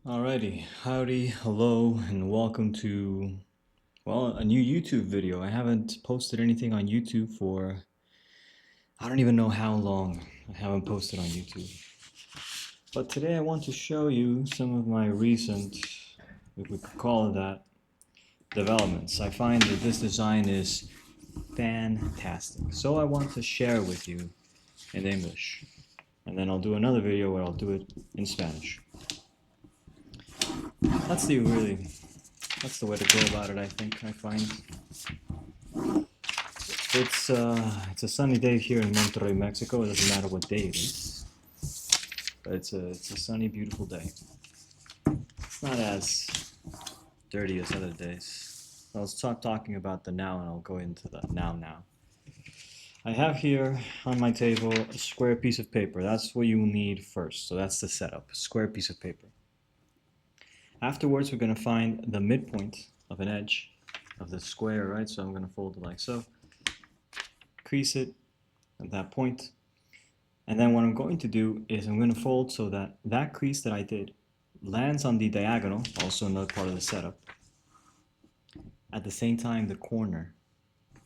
Alrighty, howdy, hello, and welcome to, a new YouTube video. I haven't posted anything on YouTube for, I don't even know how long I haven't posted on YouTube. But today I want to show you some of my recent, if we could call it that, developments. I find that this design is fantastic. So I want to share with you in English. And then I'll do another video where I'll do it in Spanish. That's the way to go about it, I think. I find it's a sunny day here in Monterrey, Mexico. It doesn't matter what day it is, but it's a sunny, beautiful day. It's not as dirty as other days. I'll stop talking about the now, and I'll go into the now. I have here on my table a square piece of paper. That's what you will need first. So that's the setup, a square piece of paper. Afterwards, we're going to find the midpoint of an edge of the square, right? So I'm going to fold it like so. Crease it at that point. And then what I'm going to do is I'm going to fold so that that crease that I did lands on the diagonal, also another part of the setup. At the same time, the corner.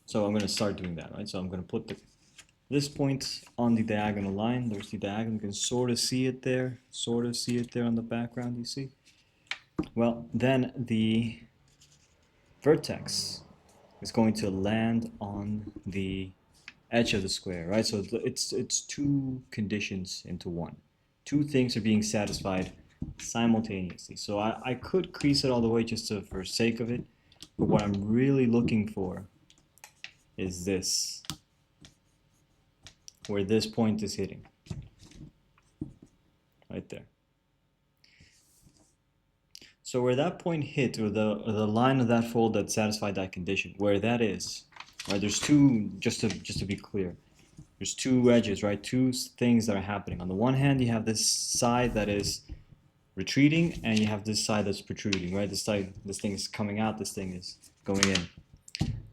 So I'm going to start doing that, right? So I'm going to put this point on the diagonal line. There's the diagonal. You can sort of see it there on the background, you see? Well, then the vertex is going to land on the edge of the square, right? So it's two conditions into one. Two things are being satisfied simultaneously. So I could crease it all the way just for sake of it, but what I'm really looking for is this, where this point is hitting, right there. So where that point hit, or the line of that fold that satisfied that condition, where that is, right? There's two, just to be clear, there's two edges, right? Two things that are happening. On the one hand, you have this side that is retreating, and you have this side that's protruding, right? This thing is coming out, this thing is going in.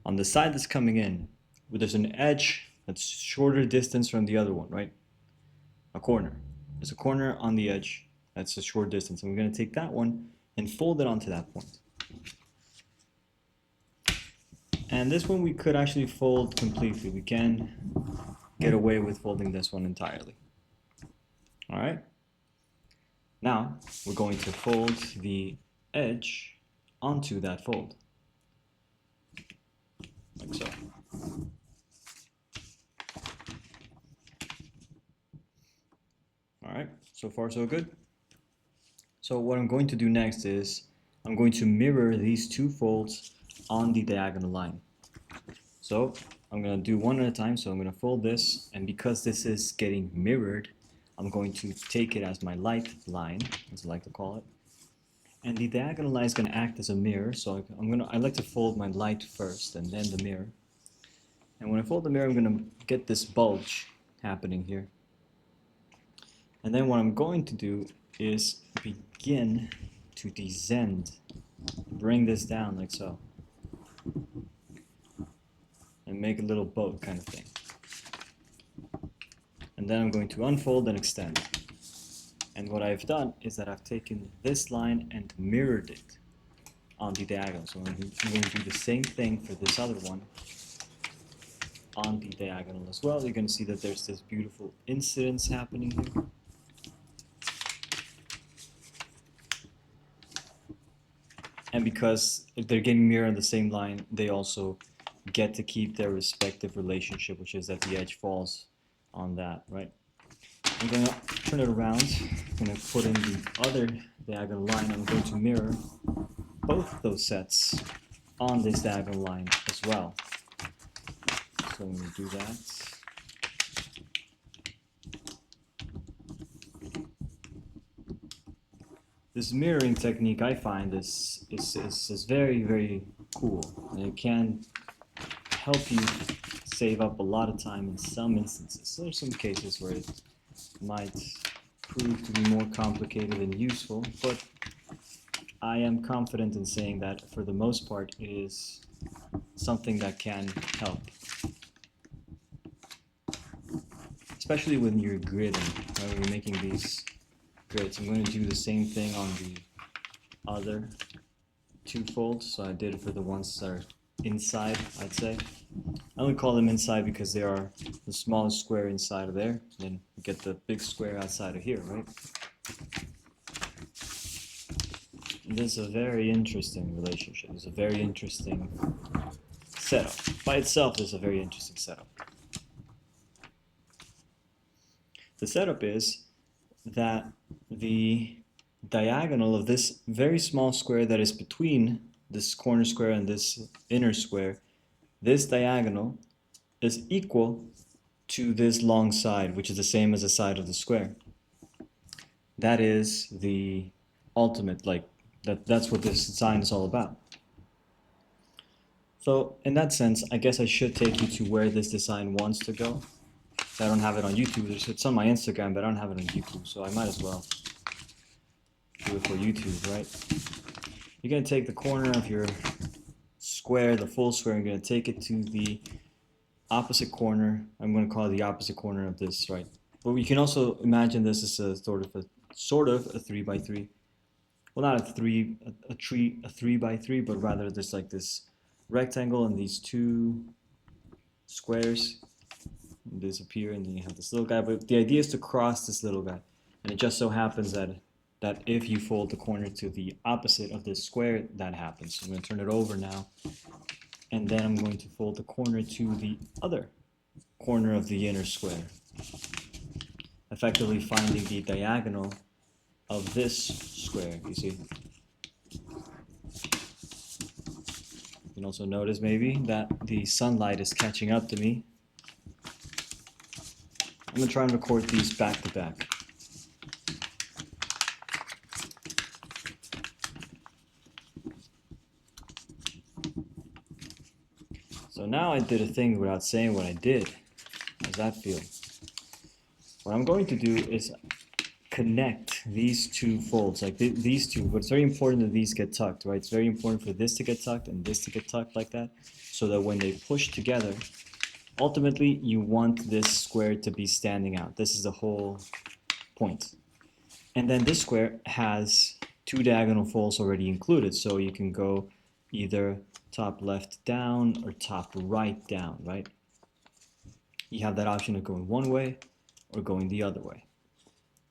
On the side that's coming in, there's an edge that's shorter distance from the other one, right? A corner. There's a corner on the edge that's a short distance, and we're going to take that one and fold it onto that point. And this one we could actually fold completely. We can get away with folding this one entirely. All right. Now we're going to fold the edge onto that fold, like so. All right, so far so good. So what I'm going to do next is I'm going to mirror these two folds on the diagonal line. So I'm going to do one at a time. So I'm going to fold this, and because this is getting mirrored, I'm going to take it as my light line, as I like to call it. And the diagonal line is going to act as a mirror. So I like to fold my light first and then the mirror. And when I fold the mirror, I'm going to get this bulge happening here. And then what I'm going to do is begin to descend, bring this down like so, and make a little boat kind of thing. And then I'm going to unfold and extend. And what I've done is that I've taken this line and mirrored it on the diagonal. So I'm going to do the same thing for this other one on the diagonal as well. You're going to see that there's this beautiful incidence happening here. And because if they're getting mirrored on the same line, they also get to keep their respective relationship, which is that the edge falls on that, right? I'm going to turn it around. I'm going to put in the other diagonal line. I'm going to mirror both those sets on this diagonal line as well. So I'm going to do that. This mirroring technique, I find, is very, very cool, and it can help you save up a lot of time in some instances. So there's some cases where it might prove to be more complicated and useful, but I am confident in saying that for the most part it is something that can help. Especially when you're gridding, right? When you're making these grids. I'm going to do the same thing on the other two folds. So I did it for the ones that are inside, I'd say. I only call them inside because they are the smallest square inside of there. Then you get the big square outside of here, right? This is a very interesting relationship. It's a very interesting setup. By itself, it's a very interesting setup. The setup is that the diagonal of this very small square that is between this corner square and this inner square, this diagonal is equal to this long side, which is the same as the side of the square. That is the ultimate, like, that's what this design is all about. So in that sense, I guess I should take you to where this design wants to go. I don't have it on YouTube. It's on my Instagram, but I don't have it on YouTube, so I might as well do it for YouTube, right? You're going to take the corner of your square, the full square, and you're going to take it to the opposite corner. I'm going to call it the opposite corner of this, right? But we can also imagine this as a sort of a 3 by 3. Well, not a 3 by 3, but rather just like this rectangle and these two squares disappear, and then you have this little guy. But the idea is to cross this little guy, and it just so happens that if you fold the corner to the opposite of this square, that happens. So I'm going to turn it over now, and then I'm going to fold the corner to the other corner of the inner square, effectively finding the diagonal of this square, you see. You can also notice maybe that the sunlight is catching up to me. I'm going to try and record these back to back. So now I did a thing without saying what I did. How does that feel? What I'm going to do is connect these two folds, like these two, but it's very important that these get tucked, right? It's very important for this to get tucked and this to get tucked like that, so that when they push together, ultimately you want this square to be standing out. This is the whole point. And then this square has two diagonal folds already included, so you can go either top left down or top right down, right? You have that option of going one way or going the other way.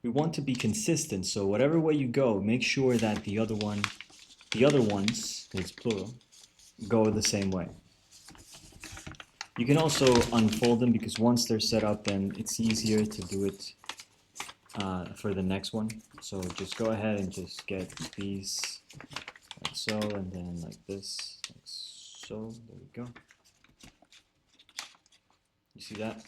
We want to be consistent, so whatever way you go, make sure that the other ones, because it's plural, go the same way. You can also unfold them, because once they're set up, then it's easier to do it for the next one. So just go ahead and just get these like so, and then like this, like so. There we go. You see that?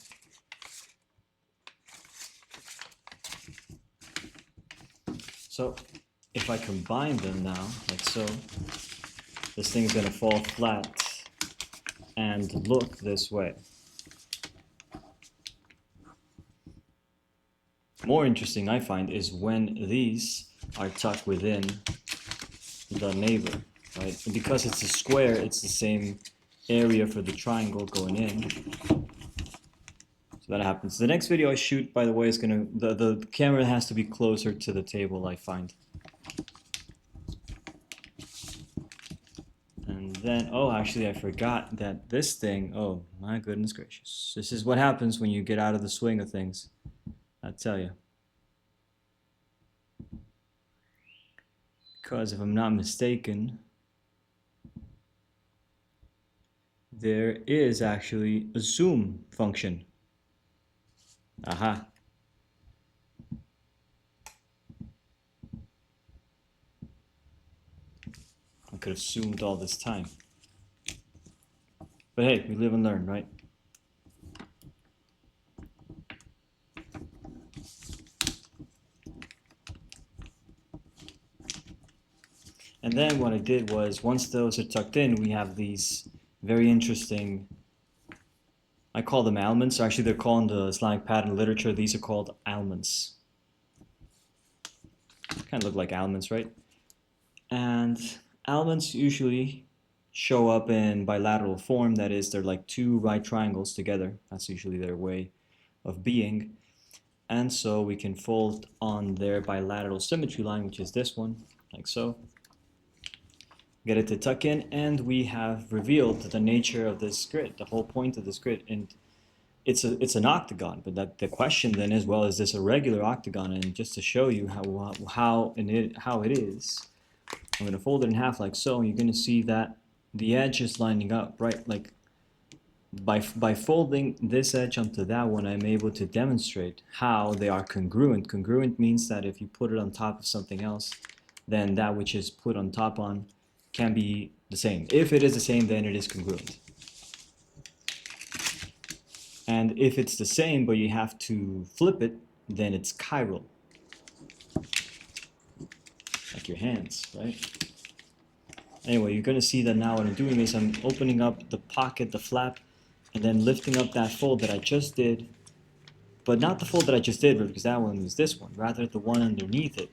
So if I combine them now, like so, this thing's going to fall flat and look this way. More interesting, I find, is when these are tucked within the neighbor, right? And because it's a square, it's the same area for the triangle going in. So that happens. The next video I shoot, by the way, is gonna, the camera has to be closer to the table, I find. And then, oh, actually I forgot that this thing, oh my goodness gracious. This is what happens when you get out of the swing of things, I tell you. Because if I'm not mistaken, there is actually a zoom function. Aha. I could have zoomed all this time. But hey, we live and learn, right? And then what I did was, once those are tucked in, we have these very interesting, I call them almonds. Actually, they're called in the Islamic pattern literature, these are called almonds. Kind of look like almonds, right? And almonds usually show up in bilateral form. That is, they're like two right triangles together. That's usually their way of being. And so we can fold on their bilateral symmetry line, which is this one, like so. get it to tuck in, and we have revealed the nature of this grid, the whole point of this grid. And it's an octagon, but the question then is, well, is this a regular octagon? And just to show you how it is, I'm going to fold it in half like so, and you're going to see that the edge is lining up, right? Like by folding this edge onto that one, I'm able to demonstrate how they are congruent. Congruent means that if you put it on top of something else, then that which is put on top on can be the same. If it is the same, then it is congruent. And if it's the same, but you have to flip it, then it's chiral. Like your hands, right? Anyway, you're going to see that now what I'm doing is I'm opening up the pocket, the flap, and then lifting up that fold that I just did, but not the fold that I just did, because that one was this one, rather the one underneath it.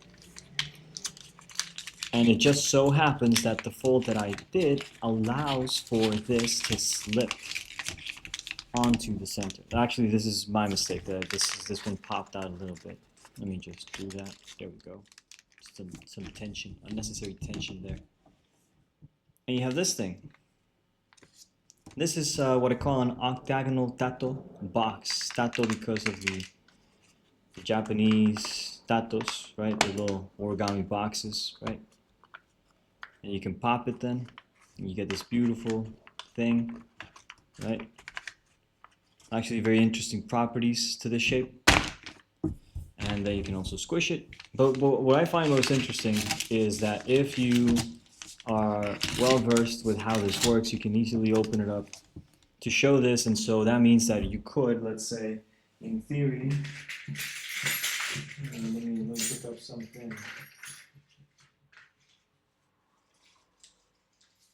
And it just so happens that the fold that I did allows for this to slip onto the center. Actually, this is my mistake. This one popped out a little bit. Let me just do that. There we go. Some tension, unnecessary tension there. And you have this thing. This is what I call an octagonal tato box. Tato because of the Japanese tatos, right? The little origami boxes, right? And you can pop it then, and you get this beautiful thing, right? Actually, very interesting properties to this shape. And then you can also squish it. But what I find most interesting is that if you are well versed with how this works, you can easily open it up to show this. And so that means that you could, let's say, in theory, let me pick up something.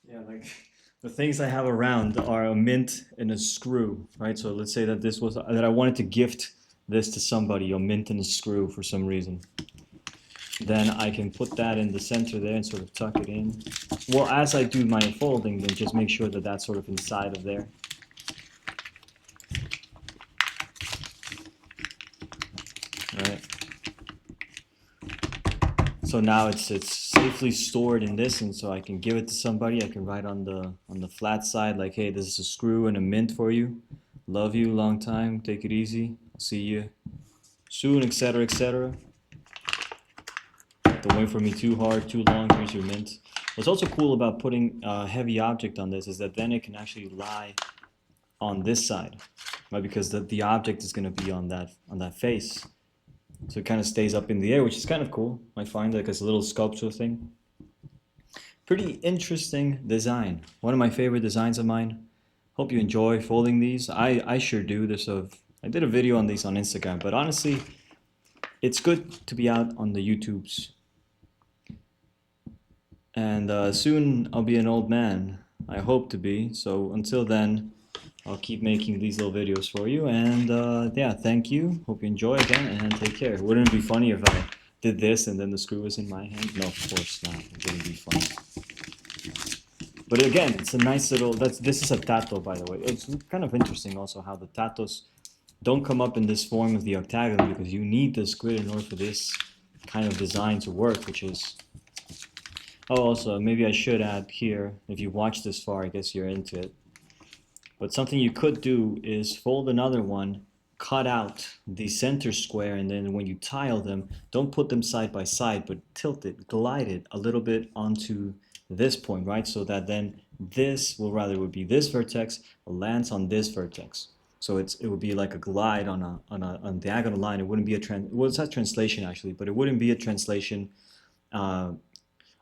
Yeah, like the things I have around are a mint and a screw, right? So let's say that this was that I wanted to gift this to somebody, a mint and a screw for some reason. Then I can put that in the center there and sort of tuck it in. Well, as I do my folding, then just make sure that that's sort of inside of there. Right. So now it's safely stored in this, and so I can give it to somebody. I can write on the flat side like, hey, this is a screw and a mint for you. Love you, long time. Take it easy. I'll see you soon, etc., etc. Don't wait for me too hard, too long. Here's your mint. What's also cool about putting a heavy object on this is that then it can actually lie on this side, right? Because the object is going to be on that face. So it kind of stays up in the air, which is kind of cool. I find like it's a little sculpture thing. Pretty interesting design. One of my favorite designs of mine. Hope you enjoy folding these. I sure do. I did a video on these on Instagram, but honestly, it's good to be out on the YouTubes. And soon I'll be an old man. I hope to be. So until then, I'll keep making these little videos for you. And yeah, thank you. Hope you enjoy again, and take care. Wouldn't it be funny if I did this and then the screw was in my hand? No, of course not. It wouldn't be funny. But again, it's a nice little. This is a tato, by the way. It's kind of interesting also how the tatos don't come up in this form of the octagon, because you need this grid in order for this kind of design to work, which is. Oh, also, maybe I should add here, if you watch this far, I guess you're into it. But something you could do is fold another one, cut out the center square, and then when you tile them, don't put them side by side, but tilt it, glide it a little bit onto this point, right? So that then this would be this vertex, lands on this vertex. So it would be like a glide on a diagonal line. It wouldn't be well, it's a translation actually, but it wouldn't be a translation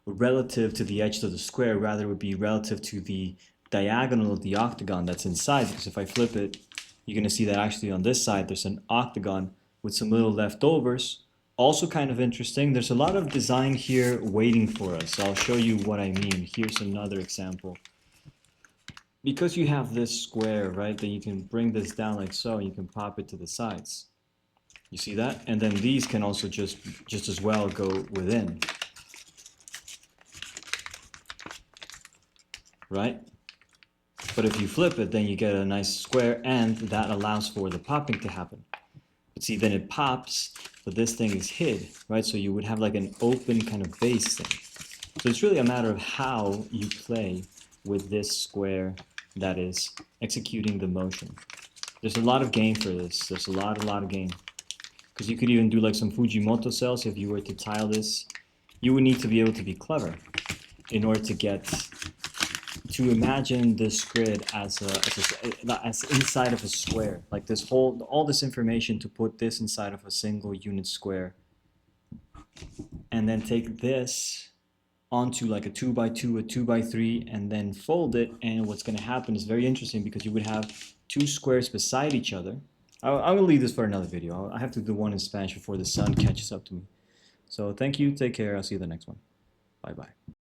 relative to the edge of the square. Rather, it would be relative to the diagonal of the octagon that's inside. Because if I flip it, you're going to see that actually on this side there's an octagon with some little leftovers. Also kind of interesting. There's a lot of design here waiting for us. So I'll show you what I mean. Here's another example. Because you have this square, right, then you can bring this down like so, and you can pop it to the sides. You see that? And then these can also just as well go within. Right? But if you flip it, then you get a nice square, and that allows for the popping to happen. But see, then it pops, but this thing is hid, right? So you would have like an open kind of base thing. So it's really a matter of how you play with this square that is executing the motion. There's a lot of game for this. There's a lot of game. Because you could even do like some Fujimoto cells if you were to tile this. You would need to be able to be clever in order to get to imagine this grid as inside of a square, like this whole all this information to put this inside of a single unit square, and then take this onto like a 2x2, a 2x3, and then fold it. And what's going to happen is very interesting because you would have two squares beside each other. I will leave this for another video. I have to do one in Spanish before the sun catches up to me. So thank you, take care, I'll see you in the next one. Bye bye.